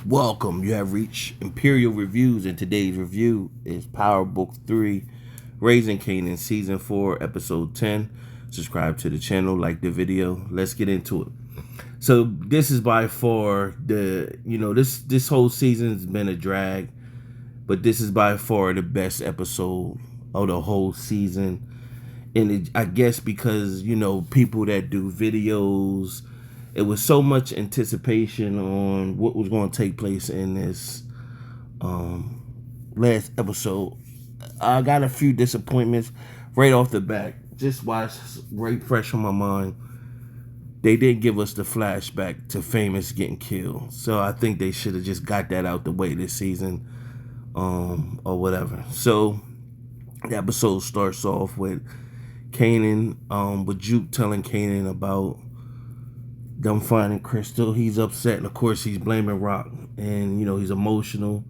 Welcome. You have reached Imperial Reviews, and today's review is Power Book 3, Raising Kanan, Season 4, Episode 10. Subscribe to the channel, like the video. Let's get into it. So this is by far this whole season's been a drag, but this is by far the best episode of the whole season. And I guess because people that do videos, it was so much anticipation on what was going to take place in this last episode. I got a few disappointments right off the bat. Just watched right fresh on my mind. They didn't give us the flashback to Famous getting killed, so I think they should have just got that out the way this season, or whatever. So the episode starts off with Kanan, with Juke telling Kanan about them finding Crystal. He's upset, and of course he's blaming Rock, and he's emotional.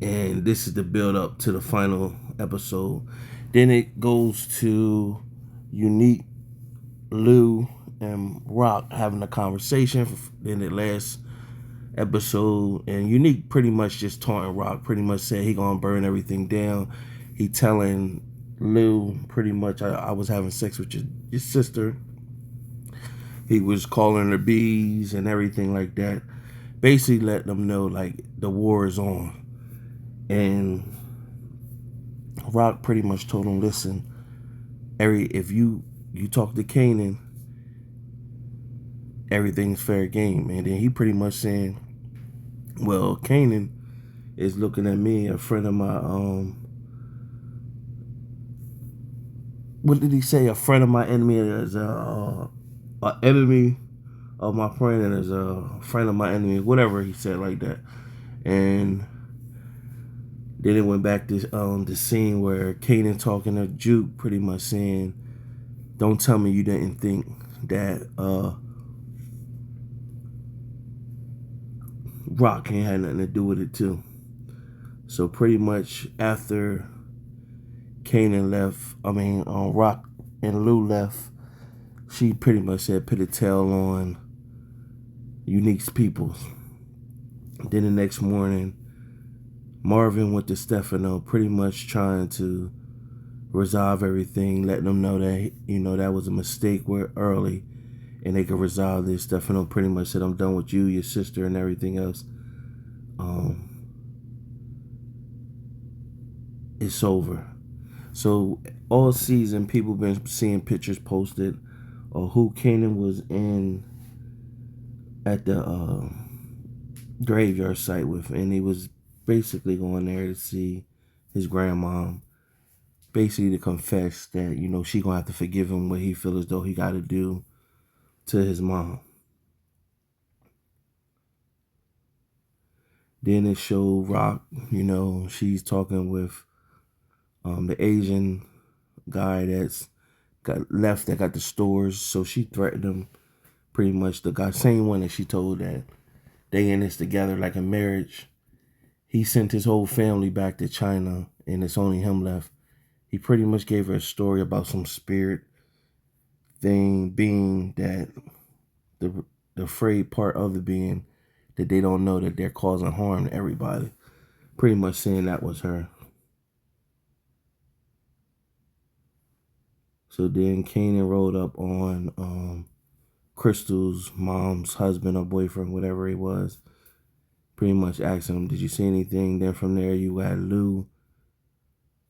And this is the build up to the final episode. Then it goes to Unique, Lou, and Rock having a conversation in the last episode, and Unique pretty much just taunting Rock. Pretty much said he gonna burn everything down. He telling Lou pretty much, I was having sex with your sister. He was calling her bees and everything like that. Basically letting them know like the war is on. And Rock pretty much told him, listen, if you talk to Kanan, everything's fair game. And then he pretty much saying, well, Kanan is looking at me, a friend of my what did he say? A friend of my enemy is a enemy of my friend, and is a friend of my enemy, whatever he said like that. And then it went back to the scene where Kanan talking to Juke, pretty much saying, don't tell me you didn't think that Rock ain't had nothing to do with it too. So pretty much after Kanan left, Rock and Lou left, she pretty much said put a tail on Unique's people. Then the next morning, Marvin went to Stefano, pretty much trying to resolve everything, letting them know that that was a mistake. We're early, and they could resolve this. Stefano pretty much said, "I'm done with you, your sister, and everything else. It's over." So all season, people been seeing pictures posted of who Kanan was in at the graveyard site with, and he was basically going there to see his grandmom, basically to confess that she gonna have to forgive him what he feel as though he got to do to his mom. Then it showed Rock, she's talking with the Asian guy that's got left, that got the stores. So she threatened him, pretty much the guy, same one that she told that they in this together like a marriage. He sent his whole family back to China, and it's only him left. He pretty much gave her a story about some spirit thing, being that the afraid part of the being that they don't know that they're causing harm to everybody. Pretty much saying that was her. So then Kanan rolled up on Crystal's mom's husband or boyfriend, whatever he was. Pretty much asking him, did you see anything? Then from there you got Lou.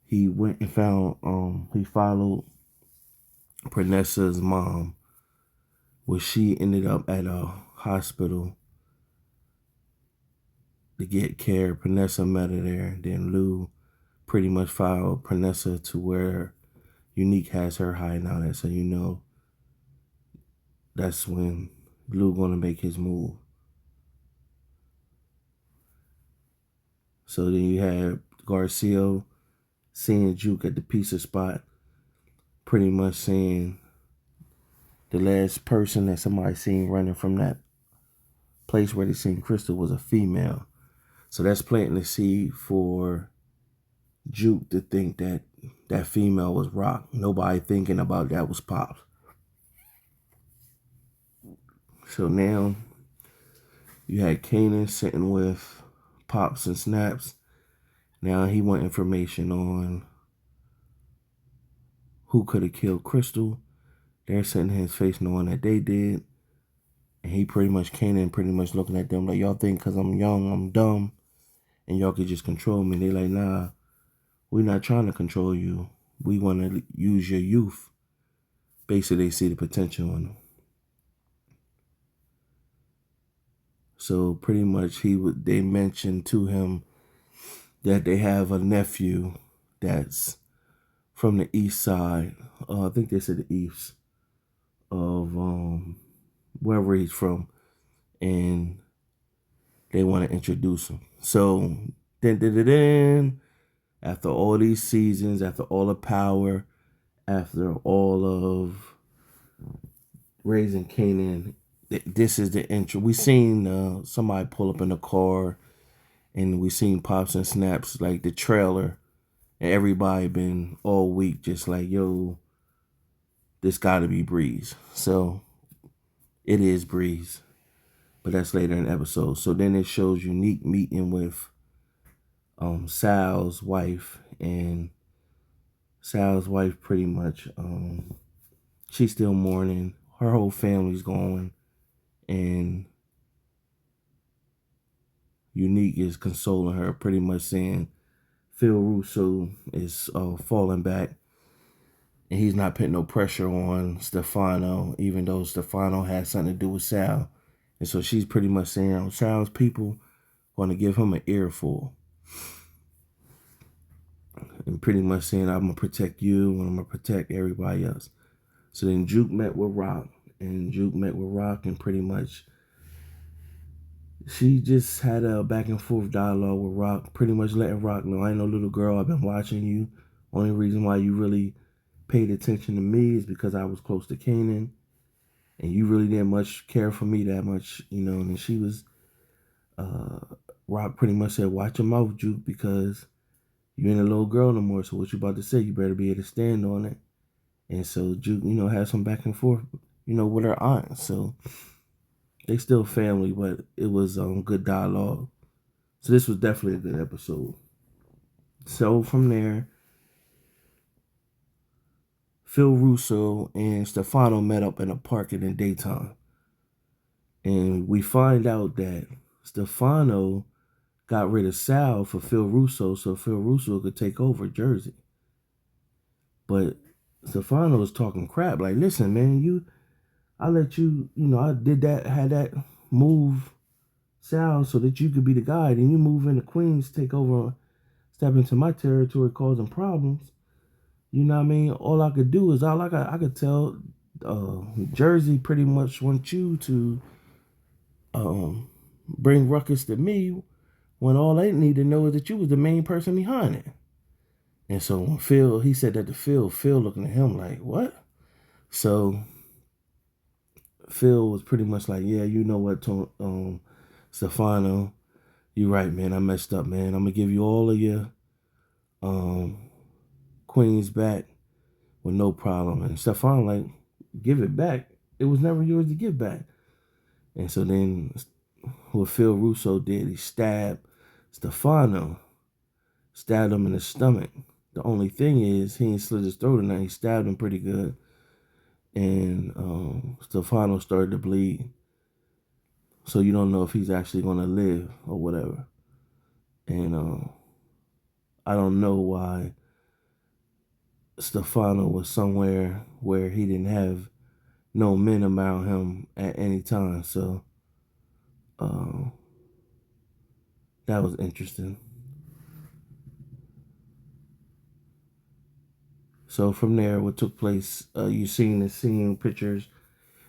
He went and found, he followed Pranessa's mom, where she ended up at a hospital to get care. Pranessa met her there. Then Lou pretty much followed Pranessa to where Unique has her hiding out at. So that's when Lou gonna make his move. So then you had Garcia seeing Juke at the pizza spot, pretty much saying the last person that somebody seen running from that place where they seen Crystal was a female. So that's planting the seed for Juke to think that that female was Rock. Nobody thinking about that was Pops. So now You had Kanan sitting with Pops and Snaps. Now he want information on who could have killed Crystal. They're sitting in his face knowing that they did. And he pretty much, Kanan pretty much looking at them like, y'all think because I'm young, I'm dumb, and y'all could just control me. They like, nah, we're not trying to control you. We want to use your youth. Basically, they see the potential in them. So pretty much they mentioned to him that they have a nephew that's from the east side. I think they said the east of wherever he's from, and they want to introduce him. So then, after all these seasons, after all the power, after all of raising Kanan, this is the intro. We seen somebody pull up in a car, and we seen Pops and Snaps like the trailer, and everybody been all week just like, yo, this got to be Breeze. So it is Breeze, but that's later in the episode. So then it shows Unique meeting with Sal's wife, and Sal's wife pretty much she's still mourning. Her whole family's gone, and Unique is consoling her, pretty much saying Phil Russo is falling back, and he's not putting no pressure on Stefano, even though Stefano had something to do with Sal. And so she's pretty much saying Sal's people want to give him an earful, and pretty much saying, I'm going to protect you and I'm going to protect everybody else. So then Juke met with Rock, and pretty much she just had a back and forth dialogue with Rock, pretty much letting Rock know, I ain't no little girl, I've been watching you. Only reason why you really paid attention to me is because I was close to Kanan, and you really didn't much care for me that much, And then she was, Rock pretty much said, watch your mouth, Juke, because you ain't a little girl no more, so what you about to say, you better be able to stand on it. And so Juke, had some back and forth, with her aunt. So they still family, but it was good dialogue. So this was definitely a good episode. So from there, Phil Russo and Stefano met up in a park in the daytime. And we find out that Stefano got rid of Sal for Phil Russo so Phil Russo could take over Jersey. But Stefano was talking crap. Like, listen, man, I let you, I had that move Sal so that you could be the guy. Then you move into Queens, take over, step into my territory, causing problems. You know what I mean? All I could do is I could tell Jersey pretty much want you to bring ruckus to me when all they need to know is that you was the main person behind it. And so when he said that to Phil looking at him like, what? So Phil was pretty much like, yeah, you know what, Stefano, you right, man. I messed up, man. I'm gonna give you all of your queens back with no problem. And Stefano like, give it back. It was never yours to give back. And so then what Phil Russo did, he stabbed Stefano, stabbed him in the stomach. The only thing is he ain't slit his throat or nothing. He stabbed him pretty good. And Stefano started to bleed. So you don't know if he's actually going to live or whatever. And I don't know why Stefano was somewhere where he didn't have no men around him at any time. So that was interesting. So from there, what took place, you seen the scene pictures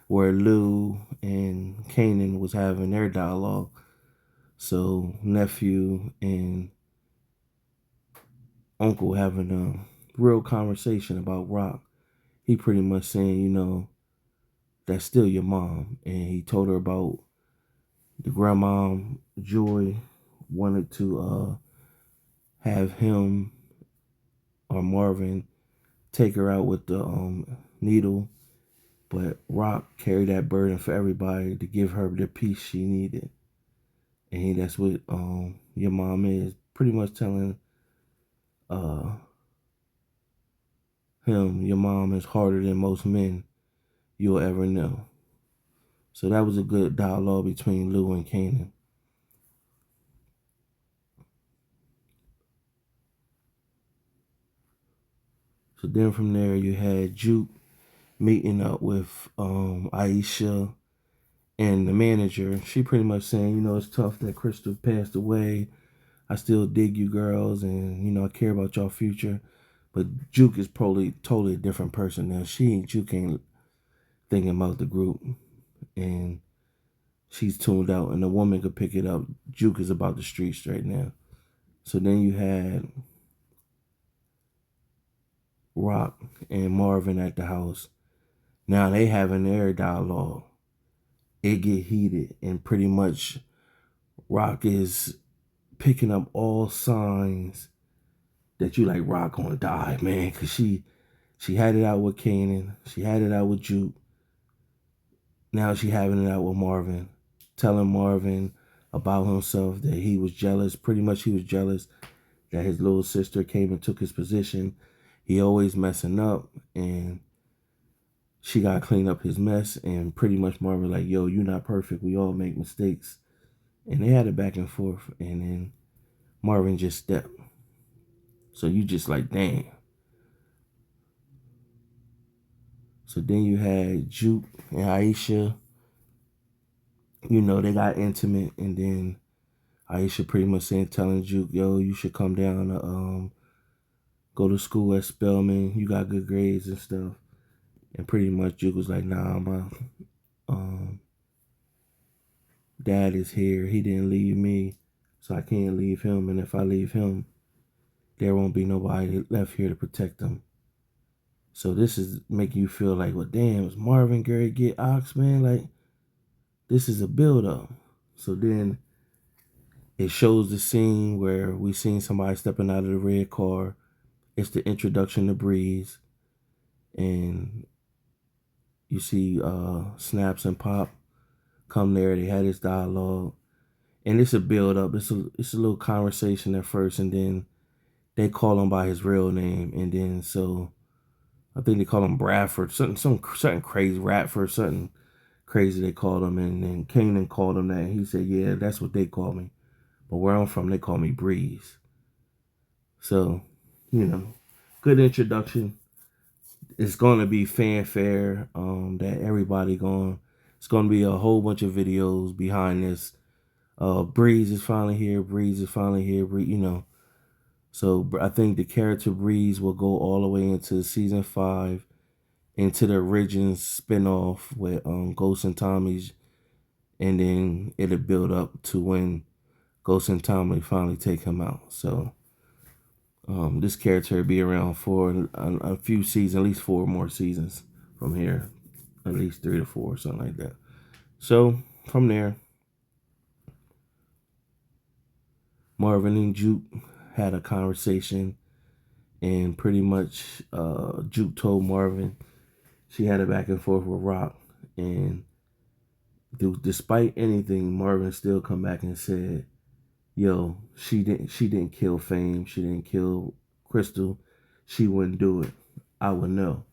where Lou and Kanan was having their dialogue. So nephew and uncle having a real conversation about Rock. He pretty much saying, that's still your mom. And he told her about the grandma, Joy, wanted to have him or Marvin take her out with the needle, but Rock carried that burden for everybody to give her the peace she needed. that's what your mom is pretty much telling uh him. Your mom is harder than most men you'll ever know. So that was a good dialogue between Lou and Kanan. So then from there you had Juke meeting up with Aisha and the manager. She pretty much saying, it's tough that Crystal passed away. I still dig you girls, and I care about y'all future. But Juke is probably totally a different person now. Juke ain't thinking about the group, and she's tuned out, and the woman could pick it up. Juke is about the streets right now. So then you had Rock and Marvin at the house. Now they having their dialogue. It get heated, and pretty much Rock is picking up all signs that you like Rock gonna die, man, cause she had it out with Kanan, she had it out with Juke. Now she having it out with Marvin, telling Marvin about himself, that he was jealous. Pretty much he was jealous that his little sister came and took his position. He always messing up, and she got to clean up his mess. And pretty much Marvin like, yo, you not perfect. We all make mistakes. And they had it back and forth. And then Marvin just stepped. So you just like, damn. So then you had Juke and Aisha. They got intimate. And then Aisha pretty much telling Juke, yo, you should come down to go to school at Spelman. You got good grades and stuff. And pretty much Juke was like, nah, my dad is here. He didn't leave me, so I can't leave him. And if I leave him, there won't be nobody left here to protect him. So this is making you feel like, well, damn, is Marvin Gary get Ox, man? Like, this is a build-up. So then it shows the scene where we seen somebody stepping out of the red car. It's the introduction to Breeze. And you see Snaps and Pop come there. They had this dialogue. And it's a build-up. It's a little conversation at first, and then they call him by his real name. And then so I think they call him Bradford, something crazy, Radford, something crazy they called him. And then Kanan called him that. And he said, yeah, that's what they call me. But where I'm from, they call me Breeze. So, good introduction. It's going to be fanfare that everybody going. It's going to be a whole bunch of videos behind this. Breeze is finally here. Breeze is finally here. So I think the character Breeze will go all the way into season 5, into the Origins spinoff with Ghost and Tommy's, and then it'll build up to when Ghost and Tommy finally take him out. So this character will be around for a few seasons, at least 4 more seasons from here, at least 3 to 4, something like that. So from there, Marvin and Juke had a conversation, and pretty much Juke told Marvin she had a back and forth with Rock, and despite anything, Marvin still come back and said, yo, she didn't kill Fame, she didn't kill Crystal, she wouldn't do it. I would know,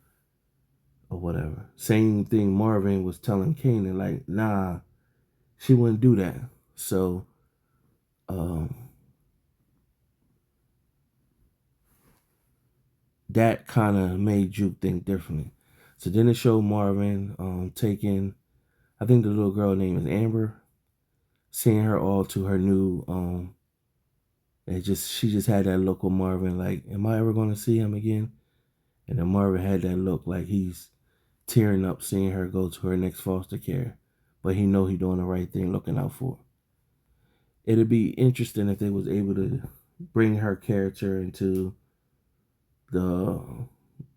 or whatever. Same thing Marvin was telling Kanan, like, nah, she wouldn't do that. So that kind of made Juke think differently. So then it showed Marvin taking, I think the little girl name is Amber, seeing her all to her new she just had that look with Marvin, like, am I ever gonna see him again? And then Marvin had that look like he's tearing up seeing her go to her next foster care. But he know he doing the right thing, looking out for her. It'd be interesting if they was able to bring her character into the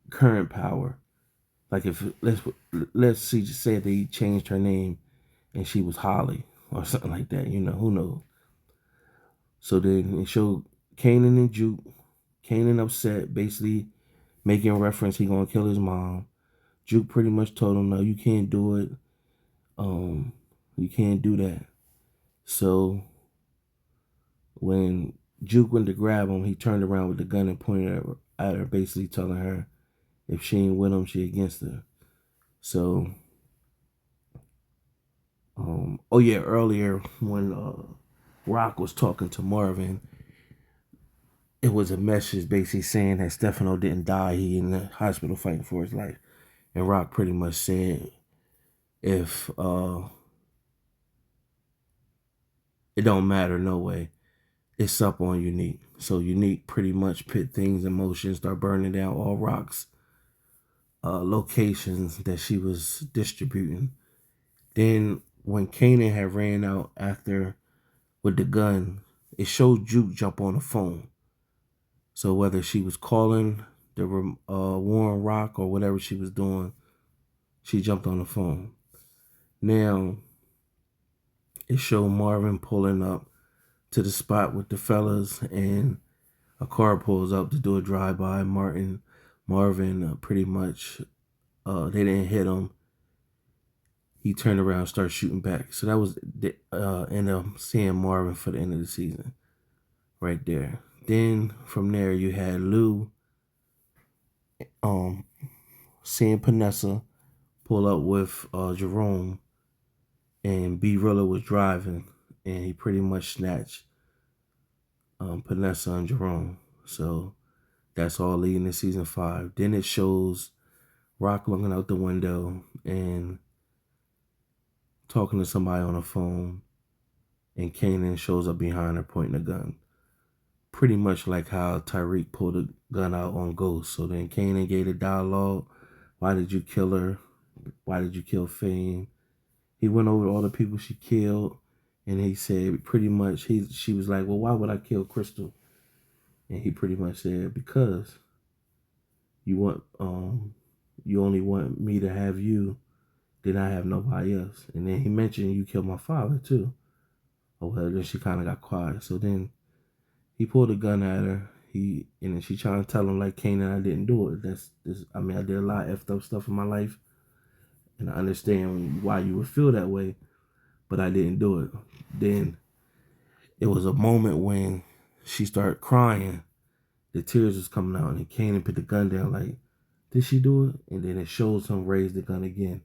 current power. Like if let's see, just say they changed her name and she was Holly or something like that. Who knows? So then it showed Kanan and Juke. Kanan upset, basically making a reference he gonna kill his mom. Juke pretty much told him, no, you can't do it. You can't do that. So When Juke went to grab him, he turned around with the gun and pointed at her, basically telling her if she ain't with him, she against her. So, oh yeah, earlier when Rock was talking to Marvin, it was a message basically saying that Stefano didn't die. He in the hospital fighting for his life. And Rock pretty much said if it don't matter no way, it's up on Unique. So Unique pretty much put things in motion, start burning down all Rock's locations that she was distributing. Then when Kanan had ran out after with the gun, it showed Juke jump on the phone. So whether she was calling the Warren Rock or whatever she was doing, she jumped on the phone. Now, it showed Marvin pulling up to the spot with the fellas, and a car pulls up to do a drive-by. Marvin pretty much, they didn't hit him. He turned around and started shooting back. So that was the end of seeing Marvin for the end of the season right there. Then from there, you had Lou seeing Panessa pull up with Jerome, and B Rilla was driving, and he pretty much snatched Panessa and Jerome. So that's all leading to season 5. Then it shows Rock looking out the window and talking to somebody on the phone, and Kanan shows up behind her pointing a gun. Pretty much like how Tyreek pulled a gun out on Ghost. So then Kanan gave the dialogue, why did you kill her? Why did you kill Fame? He went over all the people she killed, and he said pretty much, she was like, well, why would I kill Crystal? And he pretty much said, because you only want me to have you, then I have nobody else. And then he mentioned you killed my father too. Oh well, then she kind of got quiet. So then he pulled a gun at her. And then she trying to tell him like, Kanan, I didn't do it. I did a lot of effed up stuff in my life, and I understand why you would feel that way, but I didn't do it. Then it was a moment when she started crying. The tears was coming out, and Kanan put the gun down like, did she do it? And then it shows him raise the gun again.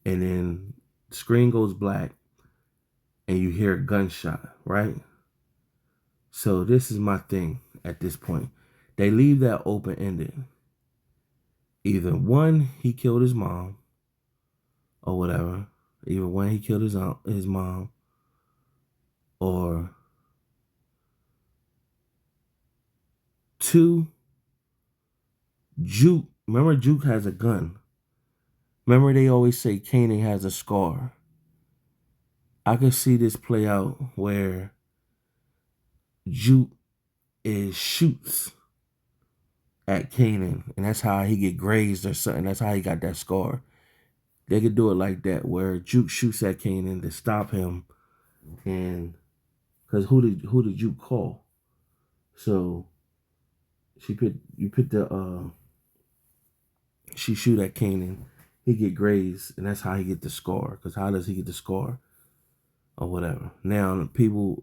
And then the screen goes black, and you hear a gunshot, right? So this is my thing at this point. They leave that open-ended. Either one, he killed his mom, or whatever. Either one, he killed his mom, or two, Juke. Remember, Juke has a gun. Remember, they always say Kanan has a scar. I could see this play out where Juke shoots at Kanan, and that's how he get grazed or something. That's how he got that scar. They could do it like that, where Juke shoots at Kanan to stop him, and because who did Juke call? So she shoot at Kanan, he get grazed, and that's how he get the scar. Because how does he get the scar or whatever? Now people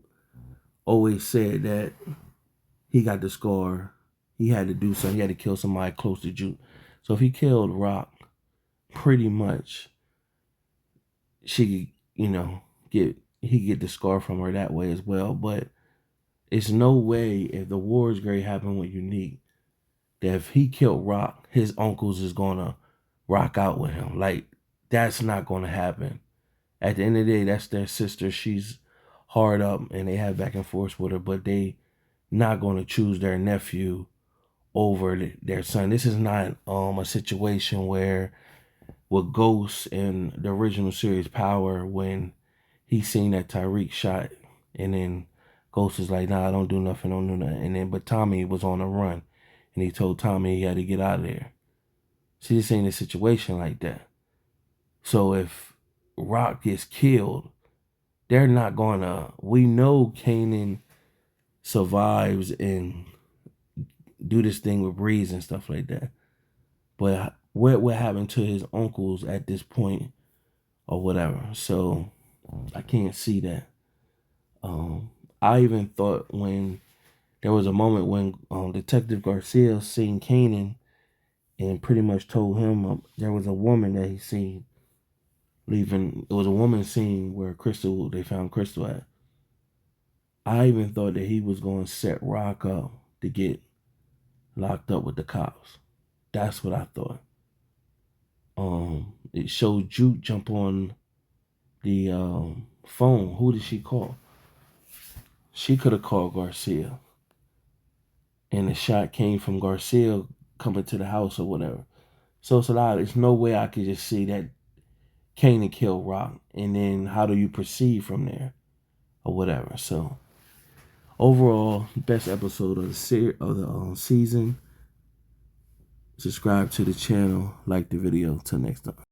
always said that he got the scar. He had to do something. He had to kill somebody close to Juke. So if he killed Rock, pretty much she get the scar from her that way as well. But it's no way, if the war's grade happened with Unique, that if he killed Rock, his uncles is gonna rock out with him. Like, that's not gonna happen. At the end of the day, that's their sister. She's hard up, and they have back and forth with her, but they not gonna choose their nephew over their son. This is not a situation where with Ghost in the original series Power, when he seen that Tyreek shot, and then Ghost is like, nah, don't do nothing, and then but Tommy was on the run, and he told Tommy he had to get out of there. See, this ain't a situation like that. So if Rock gets killed, they're not gonna, we know Kanan survives and do this thing with Breeze and stuff like that. But what happened to his uncles at this point or whatever? So I can't see that. I even thought when there was a moment when Detective Garcia seen Kanan and pretty much told him there was a woman that he seen leaving. It was a woman seen where they found Crystal at. I even thought that he was going to set Rock up to get locked up with the cops. That's what I thought. It showed Juke jump on the phone. Who did she call? She could have called Garcia, and the shot came from Garcia coming to the house or whatever. So it's a lot. There's no way I could just see that Kanan killed Rock, and then how do you proceed from there or whatever. So overall, best episode of the season. Subscribe to the channel, like the video. Till next time.